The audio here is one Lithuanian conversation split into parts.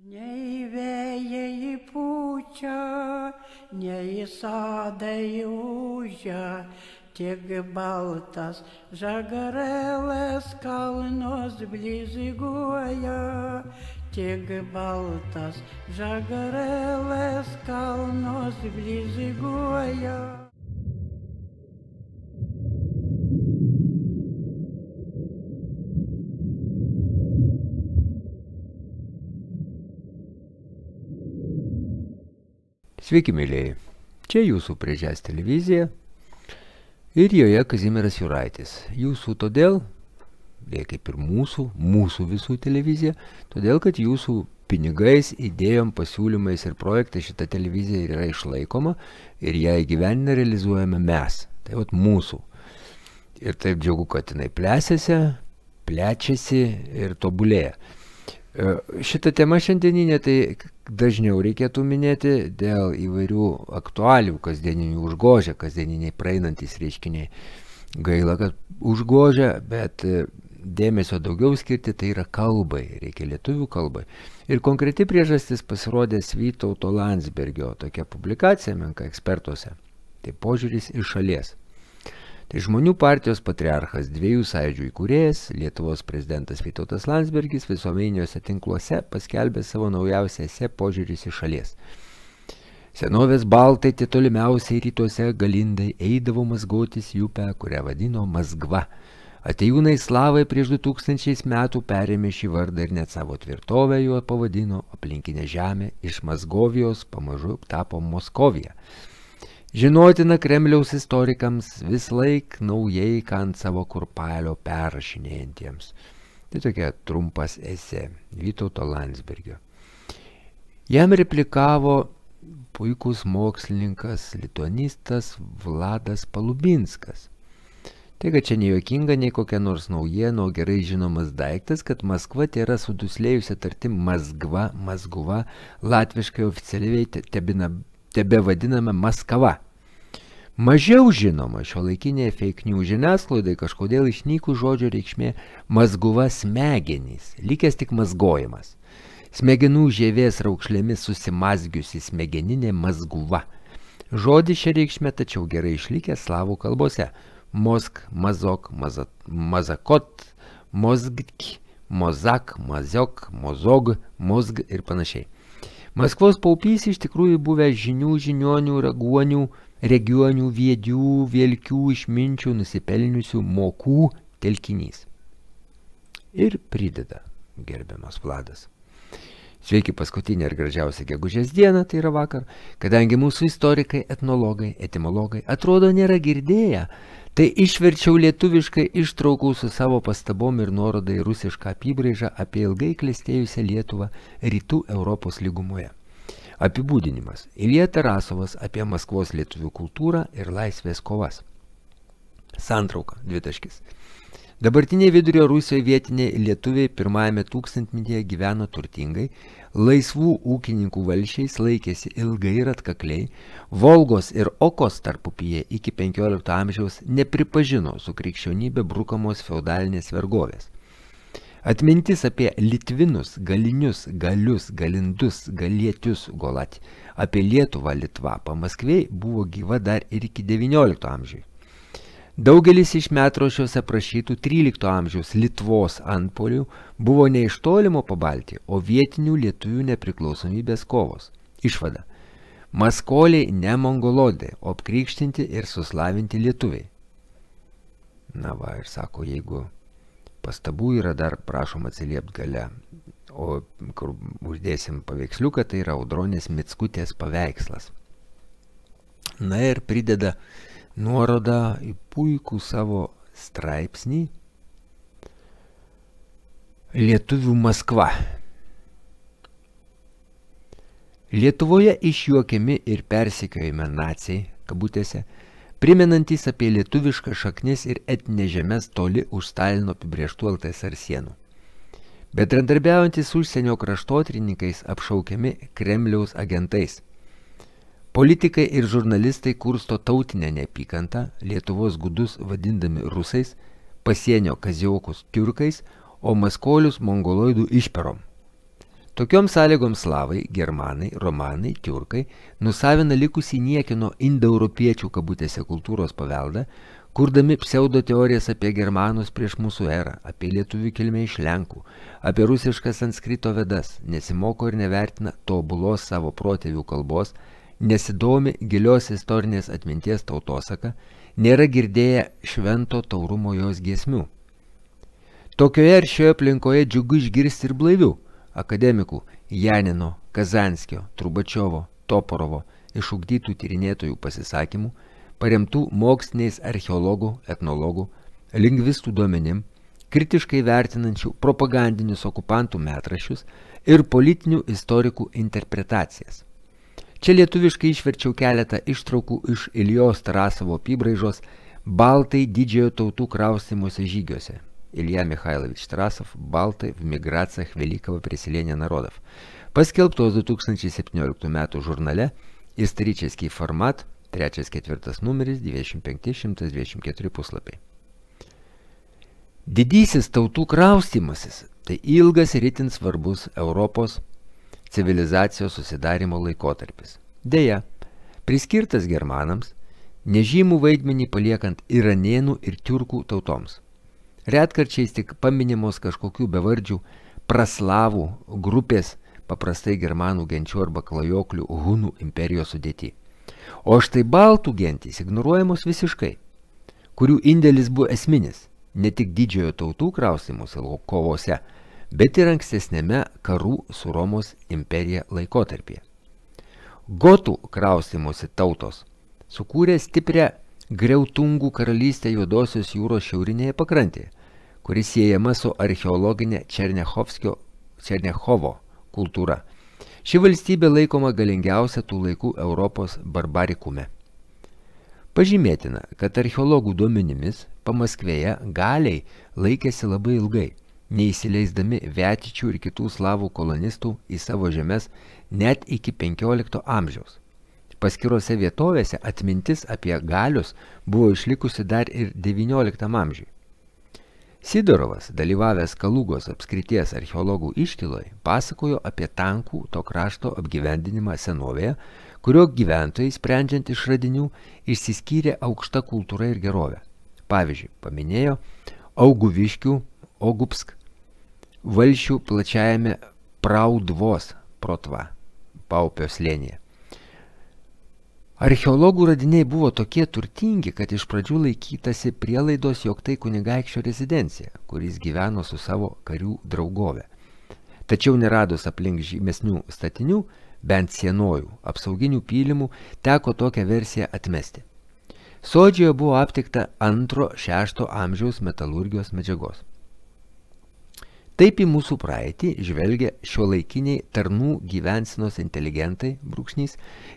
Nei vėjai pučia, nei sodai ūžia, tik baltas žagarėlės kalnus blizguoja, tik baltas žagarėlės kalnus blizguoja. Sveiki, mėlyjei. Čia jūsų Prežės televizija ir joje Kazimieras Juraitis. Jūsų todėl, kaip ir mūsų visų televizija, todėl, kad jūsų pinigais, idėjom, pasiūlymais ir projektai šita televizija yra išlaikoma ir ją įgyvendina realizuojame mes. Tai vat mūsų. Ir taip džiaugu, kad jinai plečiasi ir tobulėja. Šitą temą šiandieninę tai dažniau reikėtų minėti dėl įvairių aktualių kasdieninių užgožia, kasdieniniai praeinantys reiškiniai. Gaila, kad užgožia, bet dėmesio daugiau skirti tai yra kalbai, reikia lietuvių kalbai. Ir konkreti priežastis pasirodęs Vytauto Landsbergio tokia publikacija menka ekspertuose. Tai požiūris iš šalies. Tai Žmonių partijos patriarchas, dviejų sąjūdžių įkūrėjas, Lietuvos prezidentas Vytautas Landsbergis visuomeniniuose tinkluose paskelbė savo naujausią esė požiūris iš šalies. Senovės baltai tie tolimiausiai rytuose galindai eidavo mazgotis į upę, kurią vadino Mazgva. Atėjūnai slavai prieš 2000 metų perėmė šį vardą ir net savo tvirtovę juo pavadino, aplinkinę žemę iš Mazgovijos pamažu tapo Moskovija. Žinotina Kremliaus istorikams vis laik naujai ką ant savo kurpalio perrašinėjantiems. Tai tokia trumpas esė Vytauto Landsbergio. Jam replikavo puikus mokslininkas, lituanistas Vladas Palubinskas. Tai, kad čia nejuokinga, nei kokia nors naujiena, o gerai žinomas daiktas, kad Maskva tai yra suduslėjusi tartim Mazgva, Mazguva, latviškai oficialiai tebe vadiname Maskava. Mažiau žinoma šiuolaikinėje fake news žiniasklaidai kažkodėl išnykų žodžio reikšmė mazguva smegenys, likęs tik mazgojimas. Smegenų žievės raukšlėmis susimazgiusi smegeninė mazguva. Žodis šią reikšmę tačiau gerai išlikęs slavų kalbose. Mozg, mazok, mazakot, mozgk, mozak, maziok, mozog, mozg ir panašiai. Maskvos paupys iš tikrųjų buvę žinių, žinionių, raguonių, regionių, viedių, vėlkių, išminčių, nusipelniusių mokų telkinys. Ir prideda gerbiamas Vladas. Sveiki paskutinę ir gražiausią gegužės dieną, tai yra vakar, kadangi mūsų istorikai, etnologai, etimologai atrodo nėra girdėję, tai išverčiau lietuviškai ištraukų su savo pastabom ir nuorodai rusišką apibraižą apie ilgai klestėjusią Lietuvą rytų Europos lygumoje. Apibūdinimas. Ilja Tarasovas apie Maskvos lietuvių kultūrą ir laisvės kovas. Santrauka. Dvitaškis. Dabartiniai vidurio Rusijoje vietiniai lietuviai pirmajame tūkstantmetyje gyveno turtingai, laisvų ūkininkų valsčiais laikėsi ilgai ir atkakliai, Volgos ir Okos tarpupyje iki 15 amžiaus nepripažino su krikščionybė brukamos feudalinės vergovės. Atmintis apie litvinus, galinius, galius, galindus, galietius, golat, apie Lietuvą, Litvą, Pamaskviai buvo gyva dar ir iki 19 amžiui. Daugelis iš metraščiuose aprašytų 13 amžiaus Litvos antpolių buvo ne iš tolimo Pabaltijo, o vietinių lietuvių nepriklausomybės kovos. Išvada. Maskoliai ne mongolodai, o apkrikštinti ir suslavinti lietuviai. Na va, ir sako, jeigu pastabų yra dar, prašom atsiliepti gale, o kur uždėsim paveiksliuką, tai yra Audronės Mickutės paveikslas. Na ir prideda nuorodą į puikų savo straipsnį Lietuvių Maskva. Lietuvoje išjuokiami ir persekiojami naciai, kabutėse, primenantys apie lietuvišką šaknis ir etninės žemės toli už Stalino apibrėžtų LTSR sienų. Bendradarbiaujantis užsienio kraštotyrininkais apšaukiami Kremliaus agentais. Politikai ir žurnalistai kursto tautinę neapykantą, Lietuvos gudus vadindami rusais, pasienio kaziokus tiurkais, o maskolius mongoloidų išperom. Tokiom sąlygom slavai, germanai, romanai, tiurkai nusavina likusį niekino indoeuropiečių kabutėse kultūros paveldą, kurdami pseudoteorijas apie germanus prieš mūsų erą, apie lietuvių kilmę iš Lenkų, apie rusišką sanskrito vedas, nesimoko ir nevertina tobulos savo protėvių kalbos, nesidomi gilios istorinės atminties tautosaka, nėra girdėję švento taurumo jos giesmių. Tokioje ir šioje aplinkoje džiugu išgirsti ir blaivių akademikų Janino, Kazanskio, Trubačiovo, Toporovo išugdytų tyrinėtojų pasisakymų, paremtų moksliniais archeologų, etnologų, lingvistų duomenim, kritiškai vertinančių propagandinius okupantų metraščius ir politinių istorikų interpretacijas. Čia lietuviškai išverčiau keletą ištraukų iš Iljos Tarasovo apybraižos Baltai didžiojo tautų kraustymuose žygiuose. Илья Михайлович Тарасов, Балты в миграциях Великого переселения народов, paskelbtos 2017 metų žurnale Исторический формат, 3-4 numeris, 25-124 puslapiai. Didysis tautų kraustymasis – tai ilgas ir itin svarbus Europos civilizacijos susidarimo laikotarpis. Deja, priskirtas germanams, nežymų vaidmenį paliekant iranėnų ir tiurkų tautoms. Retkarčiais tik paminimos kažkokių bevardžių praslavų grupės, paprastai germanų genčių arba klajoklių hunų imperijos sudėti. O štai baltų gentys ignoruojamos visiškai, kurių indėlis buvo esminis, ne tik didžiojo tautų kraustymuose kovose, bet ir ankstesnėme karų su Romos imperija laikotarpyje. Gotų kraustymosi tautos sukūrė stiprią Griautungų karalystę Juodosios jūros šiaurinėje pakrantėje, kuris siejama su archeologinė Černiachovo kultūra. Ši valstybė laikoma galingiausia tų laikų Europos barbarikume. Pažymėtina, kad archeologų duomenimis Pamaskvėje galiai laikėsi labai ilgai, neįsileisdami vietičių ir kitų slavų kolonistų į savo žemes net iki 15 amžiaus. Paskirose vietovėse atmintis apie galius buvo išlikusi dar ir 19 amžiui. Sidorovas, dalyvavęs Kalugos apskrities archeologų iškyloje, pasakojo apie tankų to krašto apgyvendinimą senovėje, kurio gyventojai, sprendžiant iš radinių, išsiskyrė aukšta kultūra ir gerovė. Pavyzdžiui, paminėjo Auguviškių, Ogupsk, valšių plačiajame Praudvos protva, Paupio slėnyje. Archeologų radiniai buvo tokie turtingi, kad iš pradžių laikytasi prielaidos, jog tai kunigaikščio rezidencija, kuris gyveno su savo karių draugove. Tačiau neradus aplink žymesnių statinių, bent sienojų, apsauginių pylimų, teko tokią versiją atmesti. Sodžioje buvo aptikta 2-6 amžiaus metalurgijos medžiagos. Taip į mūsų praeitį žvelgia šiuolaikiniai tarnų gyvensenos inteligentai, brūkšnys,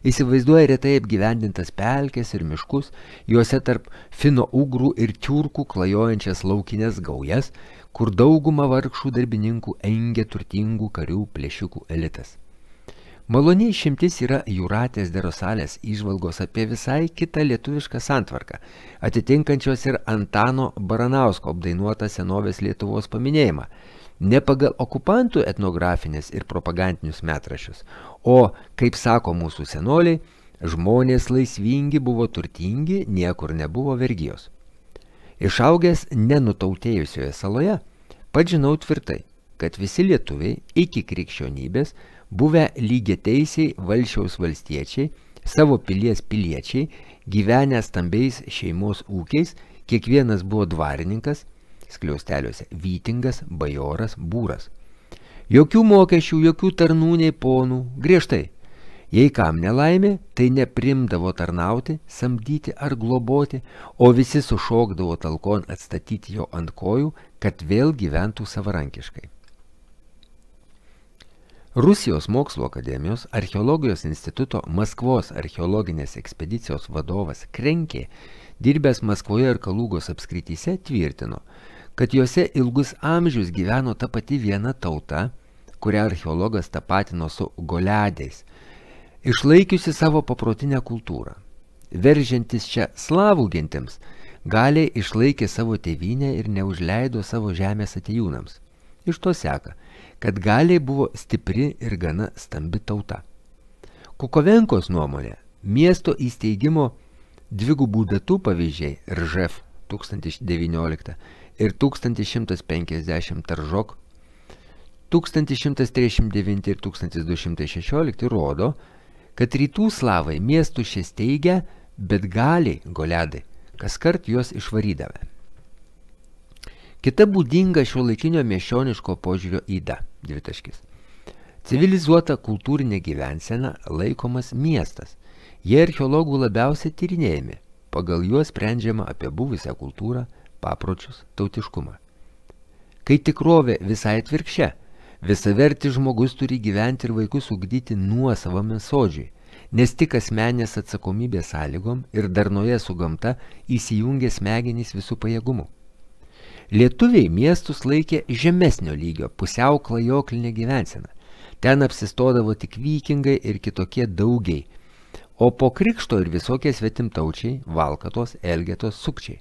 įsivaizduoja retai apgyvendintas pelkes ir miškus, juose tarp fino-ugrų ir tiurkų klajojančias laukinės gaujas, kur dauguma vargšų darbininkų engia turtingų karių plėšikų elitas. Maloniai išimtis yra Jūratės Derosalės įžvalgos apie visai kitą lietuvišką santvarką, atitinkančios ir Antano Baranausko apdainuotą senovės Lietuvos paminėjimą, ne pagal okupantų etnografinės ir propagandinius metraščius, o, kaip sako mūsų senoliai, žmonės laisvingi buvo turtingi, niekur nebuvo vergijos. Išaugęs nenutautėjusioje saloje, pats žinau tvirtai, kad visi lietuviai iki krikščionybės buvę lygiateisiai valsčiaus valstiečiai, savo pilies piliečiai, gyvenę stambiais šeimos ūkiais, kiekvienas buvo dvarininkas, skliausteliuose vytingas, bajoras, būras. Jokių mokesčių, jokių tarnų nei ponų, griežtai. Jei kam nelaimė, tai neprimdavo tarnauti, samdyti ar globoti, o visi sušokdavo talkon atstatyti jo ant kojų, kad vėl gyventų savarankiškai. Rusijos mokslo akademijos archeologijos instituto Maskvos archeologinės ekspedicijos vadovas Krenkė, dirbęs Maskvoje ir Kalugos apskrityse, tvirtino, kad juose ilgus amžius gyveno ta pati viena tauta, kurią archeologas tapatino su goleadės, išlaikiusi savo paprotinę kultūrą. Veržiantis čia slavų gentims, galiai išlaikė savo tėvynę ir neužleido savo žemės atėjūnams. Iš to seka, kad Galiai buvo stipri ir gana stambi tauta. Kukovenkos nuomonė, miesto įsteigimo dvigubų datų pavyzdžiai Ržev 1019 ir 1150 Taržok 1139 ir 1216 rodo, kad rytų slavai miestų šias teigia, bet Galiai, goledai, kaskart juos išvarydavę. Kita būdinga šiuolaikinio miesčioniško požiūrio yda, dvitaškis. Civilizuota kultūrinė gyvensena laikomas miestas. Jie archeologų labiausiai tyrinėjami, pagal juos sprendžiama apie buvusią kultūrą, papročius, tautiškumą. Kai tikrovė visai atvirkščia, visavertis žmogus turi gyventi ir vaikus ugdyti nuosavame sodžiui, nes tik asmenės atsakomybės sąlygom ir darnoje su gamta įsijungia smegenys visų pajėgumų. Lietuviai miestus laikė žemesnio lygio, pusiau klajoklinė gyvensena. Ten apsistodavo tik vykingai ir kitokie daugiai, o po krikšto ir visokie svetimtaučiai, valkatos, elgetos, sukčiai.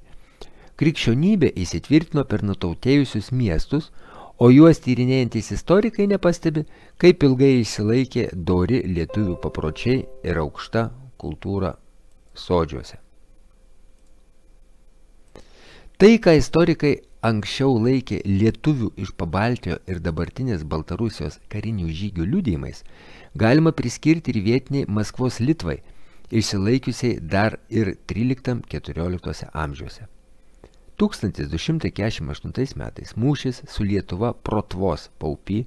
Krikščionybė įsitvirtino per nutautėjusius miestus, o juos tyrinėjantys istorikai nepastebi, kaip ilgai išsilaikė dori lietuvių papročiai ir aukšta kultūra sodžiuose. Tai, ką istorikai anksčiau laikė lietuvių iš Pabaltijo ir dabartinės Baltarusijos karinių žygių liudijimais, galima priskirti ir vietiniai Maskvos Litvai, išsilaikiusiai dar ir 13-14 amžiuose. 1248 metais mūšis su Lietuva Protvos Paupy,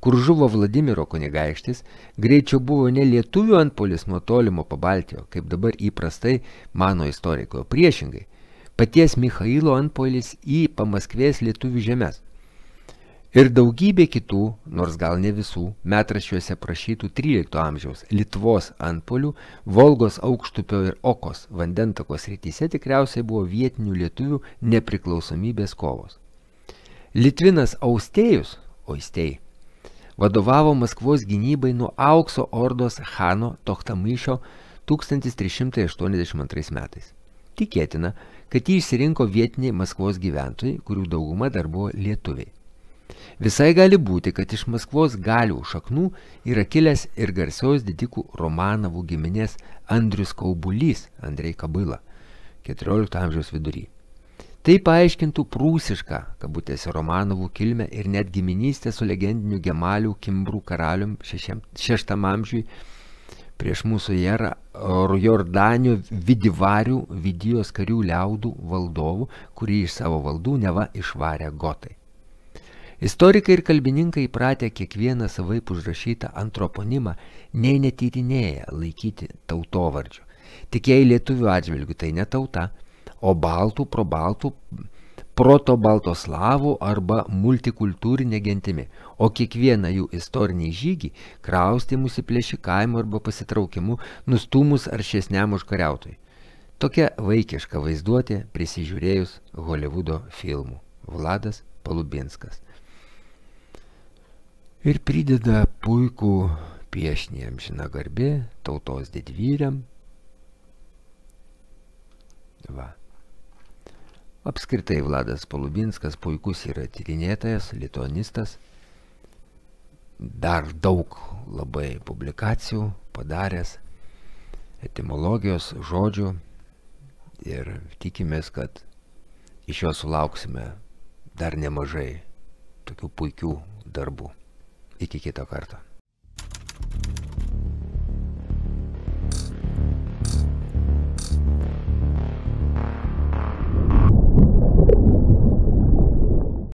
kur žuvo Vladimiro kunigaikštis, greičiau buvo ne lietuvių antpuolis nuo tolimo Pabaltijo, kaip dabar įprastai mano istoriko, priešingai, paties Michailo antpuolis į Pamaskvės lietuvių žemes. Ir daugybė kitų, nors gal ne visų, metraščiuose prašytų 13 amžiaus Litvos antpuolių, Volgos aukštupio ir Okos vandentakos srityse tikriausiai buvo vietinių lietuvių nepriklausomybės kovos. Litvinas Austėjus, Oistei, vadovavo Maskvos gynybai nuo Aukso ordos Chano Tochtamyšio 1382 metais. Tikėtina, kad jį išsirinko vietiniai Maskvos gyventojai, kurių dauguma dar buvo lietuviai. Visai gali būti, kad iš Maskvos galių šaknų yra kilęs ir garsiaus didikų Romanovų giminės Andrius Kaubulys, Andrei Kabyla, 14 amžiaus vidury. Tai paaiškintų prūsišką, kabutėse Romanovų kilmę ir net giminystę su legendiniu Gemalių Kimbrų karalium 6 amžiui prieš mūsų erą Jordanio Vidivarių Vidijos karių liaudų valdovų, kurį iš savo valdų neva išvarė gotai. Istorikai ir kalbininkai įpratę kiekvieną savaip užrašytą antroponimą nei netyrinėja laikyti tautovardžių. Tik jei lietuvių atžvilgių tai ne tauta, o baltų, proto-baltoslavų arba multikultūrinė gentimi, o kiekvieną jų istorinį žygį kraustymus į plėšikavimą arba pasitraukimu nustūmus aršesniam užkariautojui. Tokia vaikiška vaizduotė prisižiūrėjus Holivudo filmų. Vladas Palubinskas. Ir prideda puikų piešinį amžina garbė tautos didvyriam. Va. Apskritai Vladas Palubinskas puikus yra tyrinėtojas, lituanistas. Dar daug labai publikacijų padaręs, etimologijos žodžių ir tikimės, kad iš jo sulauksime dar nemažai tokių puikių darbų. Iki kito karto.